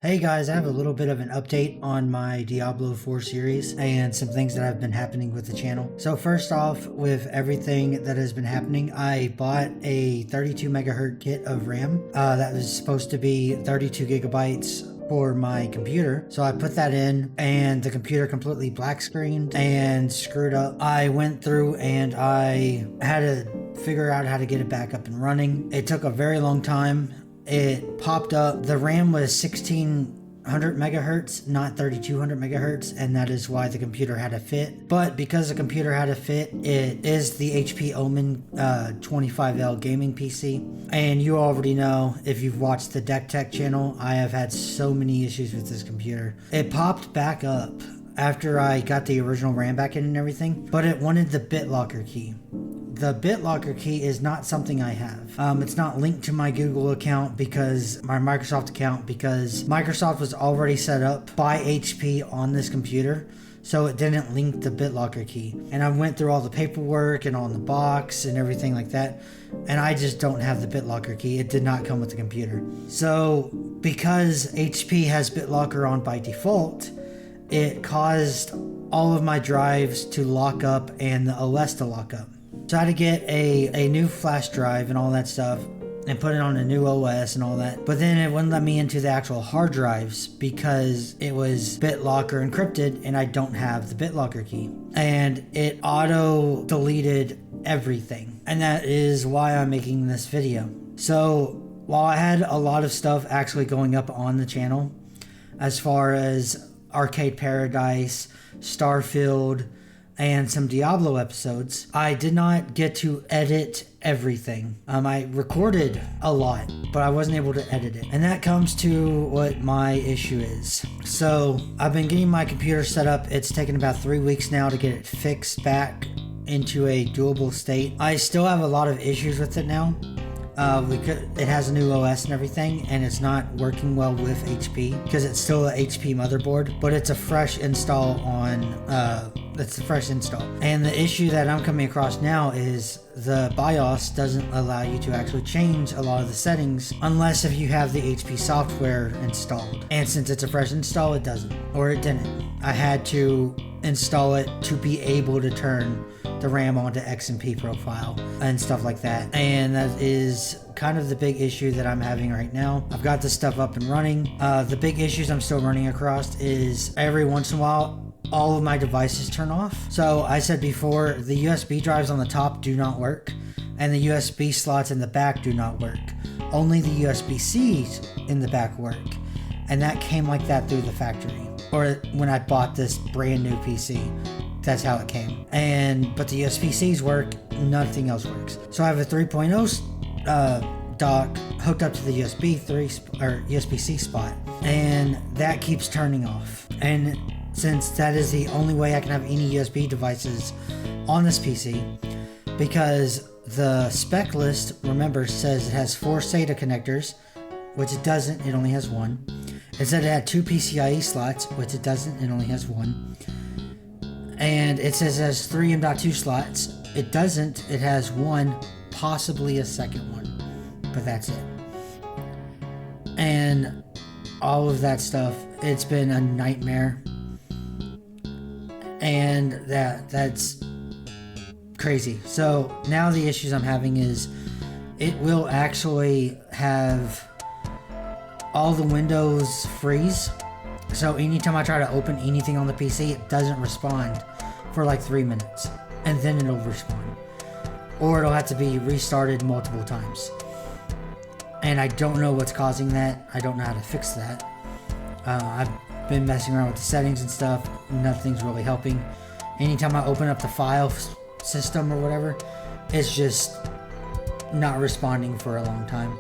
Hey guys, I have a little bit of an update on my Diablo 4 series and some things that have been happening with the channel. So first off, with everything that has been happening, I bought a 32 megahertz kit of RAM that was supposed to be 32 gigabytes for my computer. So I put that in and the computer completely black screened and screwed up. I went through and I had to figure out how to get it back up and running. It took a very long time. It popped up. The RAM was 1600 megahertz, not 3200 megahertz, and that is why the computer had a fit. But because the computer had a fit, it is the HP Omen 25L gaming PC. And you already know, if you've watched the DEK channel, I have had so many issues with this computer. It popped back up after I got the original RAM back in and everything, but it wanted the BitLocker key. The BitLocker key is not something I have. It's not linked to my Google account because my Microsoft account, because Microsoft was already set up by HP on this computer, so it didn't link the BitLocker key. And I went through all the paperwork and on the box and everything like that, and I just don't have the BitLocker key. It did not come with the computer. So because HP has BitLocker on by default, it caused all of my drives to lock up and the OS to lock up. So I had to get a new flash drive and all that stuff and put it on a new OS and all that. But then it wouldn't let me into the actual hard drives because it was BitLocker encrypted and I don't have the BitLocker key. And it auto deleted everything. And that is why I'm making this video. So while I had a lot of stuff actually going up on the channel, as far as Arcade Paradise, Starfield, and some Diablo episodes, I did not get to edit everything. I recorded a lot, but I wasn't able to edit it. And that comes to what my issue is. So I've been getting my computer set up. It's taken about 3 weeks now to get it fixed back into a doable state. I still have a lot of issues with it now. It has a new OS and everything, and it's not working well with HP because it's still a HP motherboard, but it's a fresh install on it's a fresh install. And the issue that I'm coming across now is the BIOS doesn't allow you to actually change a lot of the settings unless if you have the HP software installed. And since it's a fresh install, it doesn't, or it didn't. I had to install it to be able to turn the RAM onto XMP profile and stuff like that. And that is kind of the big issue that I'm having right now. I've got this stuff up and running. The big issues I'm still running across is every once in a while, all of my devices turn off. So I said before, the USB drives on the top do not work, and the USB slots in the back do not work. Only the USB-Cs in the back work. And that came like that through the factory, or when I bought this brand new PC. That's how it came. But the USB-Cs work, nothing else works. So I have a 3.0 dock hooked up to the USB-C spot, and that keeps turning off. And since that is the only way I can have any USB devices on this PC, because the spec list, remember, says it has 4 SATA connectors, which it doesn't, it only has 1. It said it had 2 PCIe slots, which it doesn't, it only has 1. And it says it has 3 M.2 slots. It doesn't, it has 1, possibly a second one, but that's it. And all of that stuff, it's been a nightmare. And that's crazy. So now the issues I'm having is it will actually have all the windows freeze. So anytime I try to open anything on the PC, it doesn't respond for like 3 minutes, and then it'll respond. Or it'll have to be restarted multiple times. And I don't know what's causing that. I don't know how to fix that. I've been messing around with the settings and stuff. Nothing's really helping. Anytime I open up the file system or whatever, it's just not responding for a long time.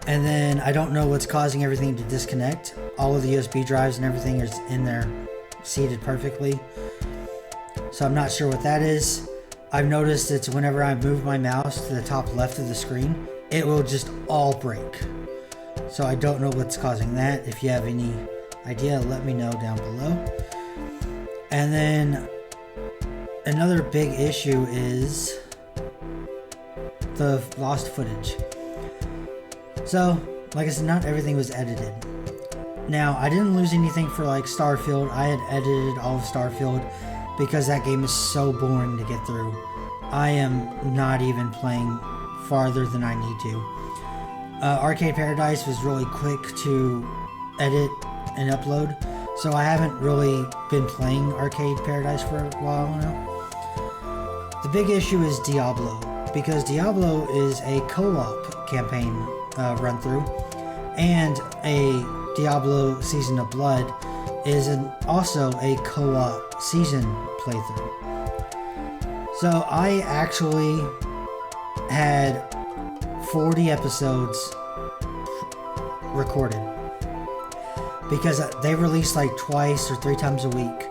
And then I don't know what's causing everything to disconnect. All of the USB drives and everything is in there seated perfectly. So I'm not sure what that is. I've noticed it's whenever I move my mouse to the top left of the screen, it will just all break. So I don't know what's causing that. If you have any idea, let me know down below. And then another big issue is the lost footage. So like I said, not everything was edited. Now, I didn't lose anything for like Starfield. I had edited all of Starfield because that game is so boring to get through. I am not even playing farther than I need to. Arcade Paradise was really quick to edit and upload, so I haven't really been playing Arcade Paradise for a while now. The big issue is Diablo, because Diablo is a co-op campaign run through, and a Diablo Season of Blood is also a co-op season playthrough. So I actually had 40 episodes recorded, because they release like twice or 3 times a week.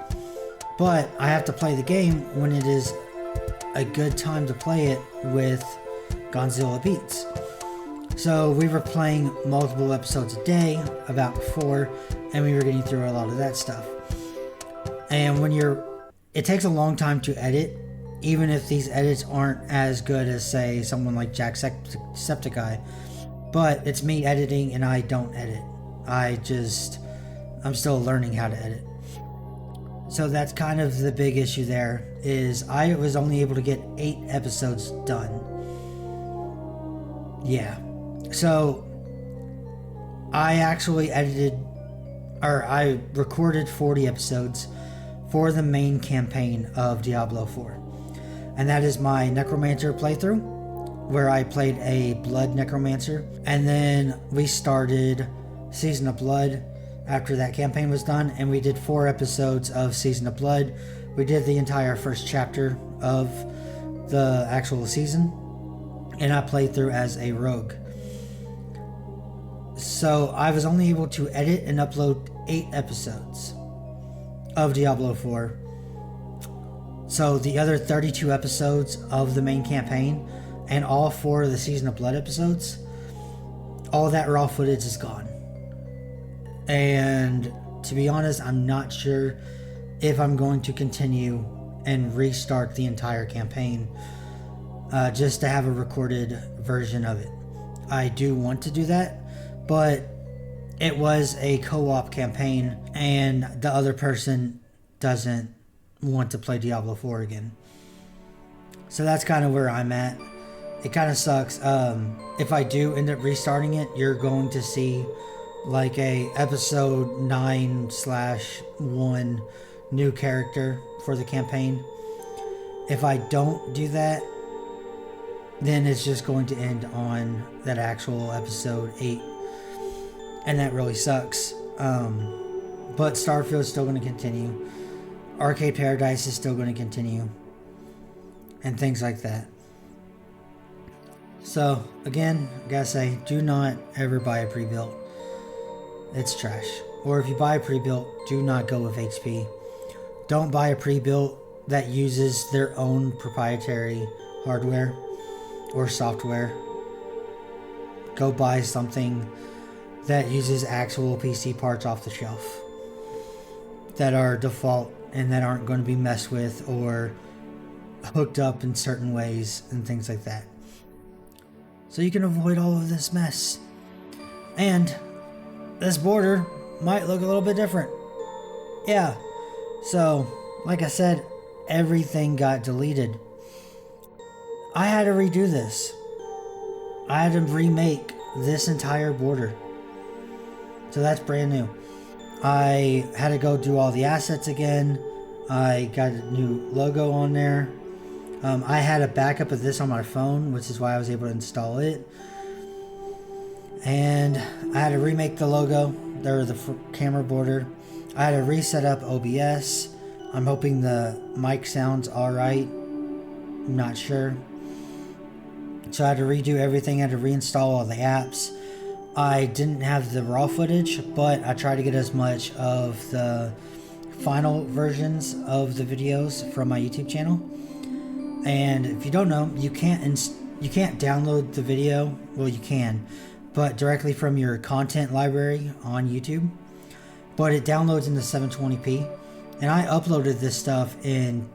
But I have to play the game when it is a good time to play it with Gonzilla Beats. So we were playing multiple episodes a day, about 4, and we were getting through a lot of that stuff. And it takes a long time to edit, even if these edits aren't as good as, say, someone like Jacksepticeye. But it's me editing, and I don't edit. I'm still learning how to edit. So that's kind of the big issue there, is I was only able to get 8 episodes done. Yeah. So I actually I recorded 40 episodes for the main campaign of Diablo 4. And that is my Necromancer playthrough, where I played a Blood Necromancer. And then we started Season of Blood after that campaign was done, and we did 4 episodes of Season of Blood. We did the entire first chapter of the actual season, and I played through as a rogue. So I was only able to edit and upload 8 episodes of Diablo 4. So the other 32 episodes of the main campaign and all 4 of the Season of Blood episodes, all that raw footage is gone. And to be honest, I'm not sure if I'm going to continue and restart the entire campaign just to have a recorded version of it. I do want to do that, but it was a co-op campaign, and the other person doesn't want to play Diablo 4 again. So that's kind of where I'm at. It kind of sucks. If I do end up restarting it, you're going to see like a episode 9/1 new character for the campaign. If I don't do that, then it's just going to end on that actual episode 8. And that really sucks. But Starfield's still going to continue. Arcade Paradise is still going to continue. And things like that. So, again, I gotta say, do not ever buy a pre-built. It's trash. Or if you buy a pre-built, do not go with HP. Don't buy a pre-built that uses their own proprietary hardware or software. Go buy something that uses actual PC parts off the shelf that are default and that aren't going to be messed with or hooked up in certain ways and things like that. So you can avoid all of this mess. And this border might look a little bit different. Yeah. So, like I said, everything got deleted. I had to redo this. I had to remake this entire border. So that's brand new. I had to go do all the assets again. I got a new logo on there. I had a backup of this on my phone, which is why I was able to install it. And I had to remake the logo, or the camera border. I had to reset up OBS. I'm hoping the mic sounds alright. I'm not sure. So I had to redo everything. I had to reinstall all the apps. I didn't have the raw footage, but I tried to get as much of the final versions of the videos from my YouTube channel. And if you don't know, you can't download the video. Well, you can, but directly from your content library on YouTube. But it downloads into 720p, and I uploaded this stuff in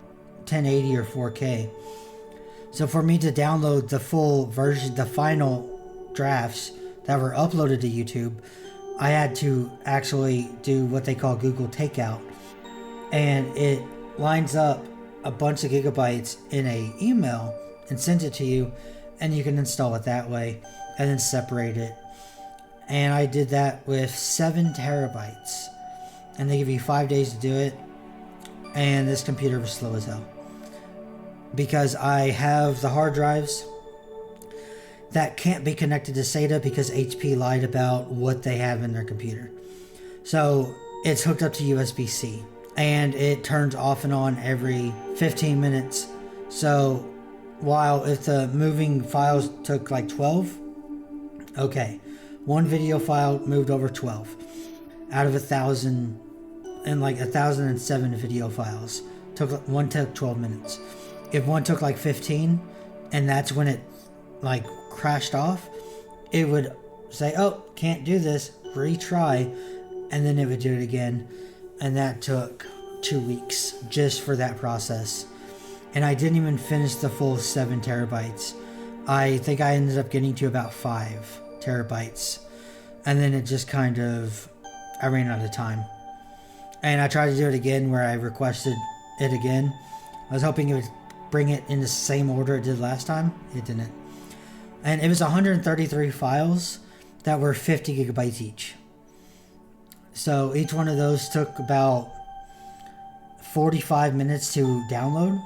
1080 or 4K. So for me to download the full version, the final drafts that were uploaded to YouTube, I had to actually do what they call Google Takeout, and it lines up a bunch of gigabytes in a email and sends it to you, and you can install it that way and then separate it. And I did that with 7 terabytes, and they give you 5 days to do it. And this computer was slow as hell because I have the hard drives that can't be connected to SATA because HP lied about what they have in their computer. So it's hooked up to USB-C, and it turns off and on every 15 minutes. So while if the moving files took like 12, okay, one video file moved over 12 out of 1,000, and like 1,007 video files. One took 12 minutes. If one took like 15, and that's when it like crashed off, it would say, oh, can't do this, retry, and then it would do it again. And that took 2 weeks just for that process. And I didn't even finish the full 7 terabytes. I think I ended up getting to about 5 terabytes. And then it just kind of, I ran out of time. And I tried to do it again where I requested it again. I was hoping it would bring it in the same order it did last time. It didn't. And it was 133 files that were 50 gigabytes each. So each one of those took about 45 minutes to download.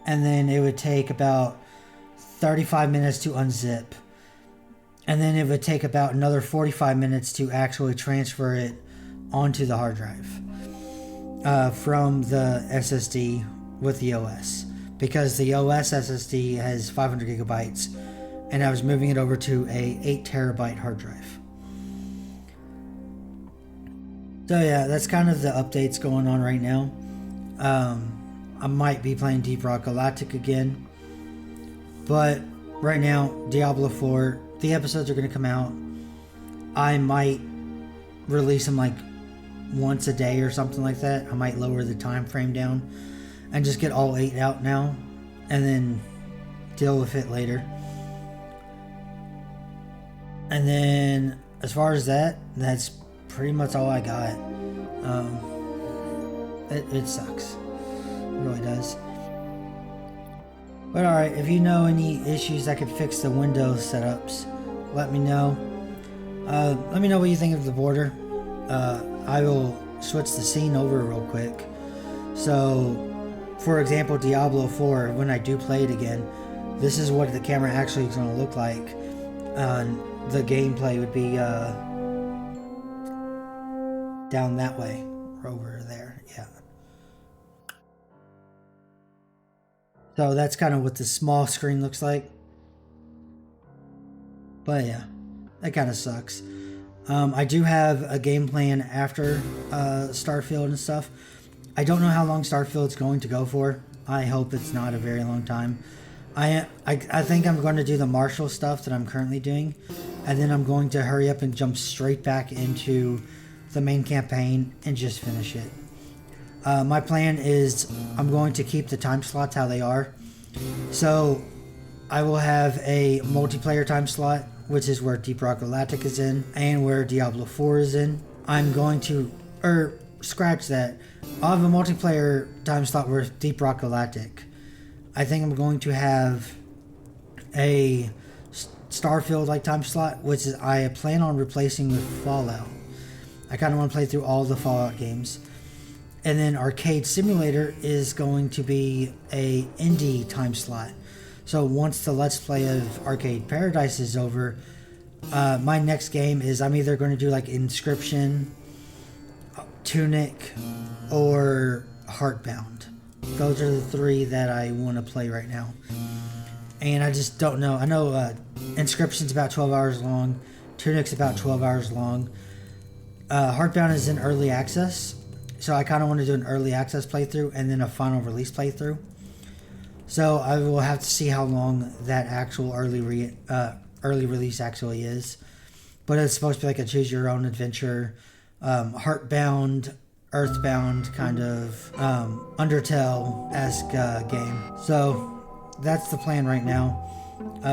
And then it would take about 35 minutes to unzip. And then it would take about another 45 minutes to actually transfer it onto the hard drive from the SSD with the OS, because the OS SSD has 500 gigabytes and I was moving it over to a 8 terabyte hard drive. So yeah, that's kind of the updates going on right now. I might be playing Deep Rock Galactic again, but right now Diablo 4, the episodes are going to come out. I might release them like once a day or something like that. I might lower the time frame down and just get all 8 out now and then deal with it later. And then as far as that, that's pretty much all I got. It sucks. It really does. But alright, if you know any issues that could fix the Windows setups, let me know. Let me know what you think of the border. I will switch the scene over real quick. So, for example, Diablo 4, when I do play it again, this is what the camera actually is going to look like. The gameplay would be down that way, or over there, yeah. So that's kind of what the small screen looks like. But yeah, that kind of sucks. I do have a game plan after Starfield and stuff. I don't know how long Starfield's going to go for. I hope it's not a very long time. I think I'm going to do the Marshall stuff that I'm currently doing, and then I'm going to hurry up and jump straight back into the main campaign and just finish it. My plan is I'm going to keep the time slots how they are. So I will have a multiplayer time slot, which is where Deep Rock Galactic is in, and where Diablo 4 is in. I'm going to, scratch that. I'll have a multiplayer time slot with Deep Rock Galactic. I think I'm going to have a Starfield-like time slot, which is I plan on replacing with Fallout. I kind of want to play through all the Fallout games. And then Arcade Simulator is going to be a indie time slot. So once the Let's Play of Arcade Paradise is over, my next game is I'm either going to do like Inscription, Tunic, or Heartbound. Those are the 3 that I want to play right now. And I just don't know. I know Inscription's about 12 hours long. Tunic's about 12 hours long. Heartbound is in early access. So I kind of want to do an early access playthrough and then a final release playthrough. So I will have to see how long that actual early release actually is. But it's supposed to be like a choose your own adventure, Heartbound, Earthbound kind of Undertale-esque game. So that's the plan right now.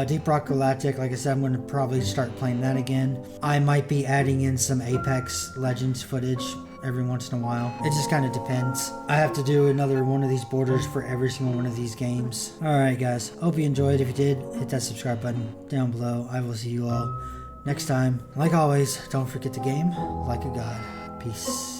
Deep Rock Galactic, like I said, I'm going to probably start playing that again. I might be adding in some Apex Legends footage every once in a while. It just kind of depends. I have to do another one of these borders for every single one of these games. Alright guys, hope you enjoyed. If you did, hit that subscribe button down below. I will see you all next time. Like always, don't forget to game like a god. Peace.